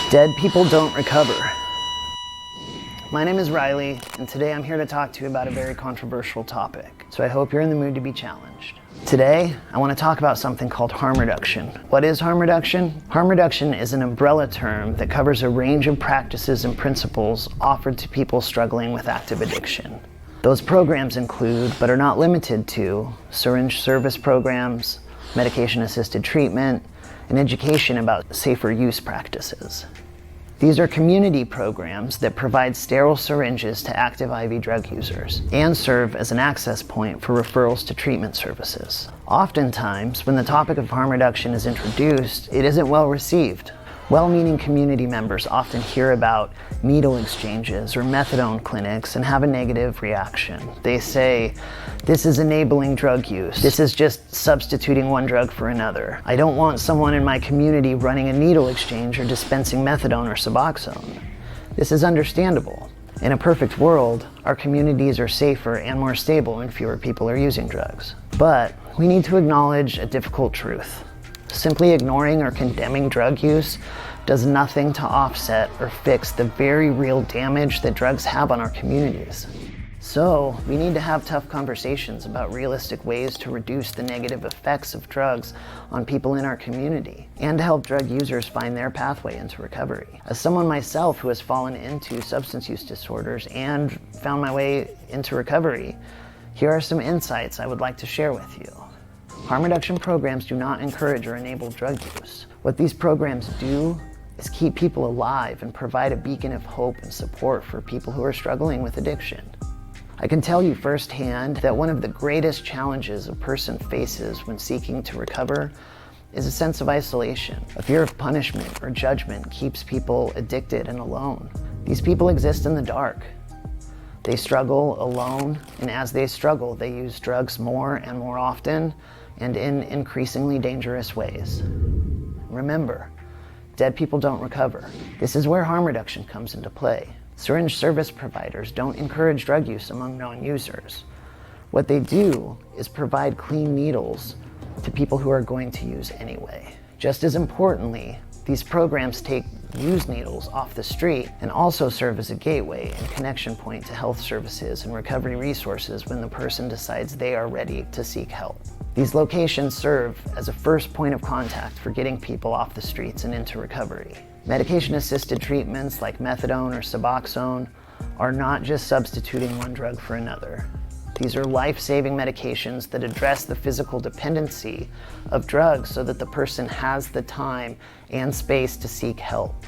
Dead people don't recover. My name is Riley, and today I'm here to talk to you about a very controversial topic, so I hope you're in the mood to be challenged. Today, I want to talk about something called harm reduction. What is harm reduction? Harm reduction is an umbrella term that covers a range of practices and principles offered to people struggling with active addiction. Those programs include, but are not limited to, syringe service programs, medication-assisted treatment, and education about safer use practices. These are community programs that provide sterile syringes to active IV drug users and serve as an access point for referrals to treatment services. Oftentimes, when the topic of harm reduction is introduced, it isn't well received. Well-meaning community members often hear about needle exchanges or methadone clinics and have a negative reaction. They say, "This is enabling drug use. This is just substituting one drug for another. I don't want someone in my community running a needle exchange or dispensing methadone or Suboxone." This is understandable. In a perfect world, our communities are safer and more stable when fewer people are using drugs. But we need to acknowledge a difficult truth. Simply ignoring or condemning drug use does nothing to offset or fix the very real damage that drugs have on our communities. So, we need to have tough conversations about realistic ways to reduce the negative effects of drugs on people in our community and to help drug users find their pathway into recovery. As someone myself who has fallen into substance use disorders and found my way into recovery, here are some insights I would like to share with you. Harm reduction programs do not encourage or enable drug use. What these programs do is keep people alive and provide a beacon of hope and support for people who are struggling with addiction. I can tell you firsthand that one of the greatest challenges a person faces when seeking to recover is a sense of isolation. A fear of punishment or judgment keeps people addicted and alone. These people exist in the dark. They struggle alone, and as they struggle, they use drugs more and more often and in increasingly dangerous ways. Remember, dead people don't recover. This is where harm reduction comes into play. Syringe service providers don't encourage drug use among non-users. What they do is provide clean needles to people who are going to use anyway. Just as importantly, these programs take used needles off the street and also serve as a gateway and connection point to health services and recovery resources when the person decides they are ready to seek help. These locations serve as a first point of contact for getting people off the streets and into recovery. Medication-assisted treatments like methadone or Suboxone are not just substituting one drug for another. These are life-saving medications that address the physical dependency of drugs so that the person has the time and space to seek help,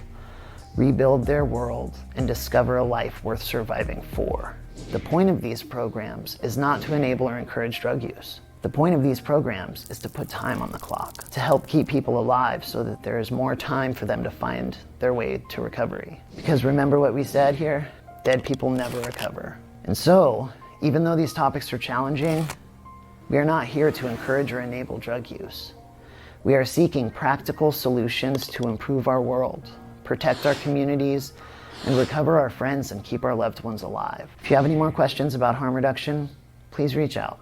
rebuild their world, and discover a life worth surviving for. The point of these programs is not to enable or encourage drug use. The point of these programs is to put time on the clock, to help keep people alive so that there is more time for them to find their way to recovery. Because remember what we said here? Dead people never recover. And so, even though these topics are challenging, we are not here to encourage or enable drug use. We are seeking practical solutions to improve our world, protect our communities, and recover our friends and keep our loved ones alive. If you have any more questions about harm reduction, please reach out.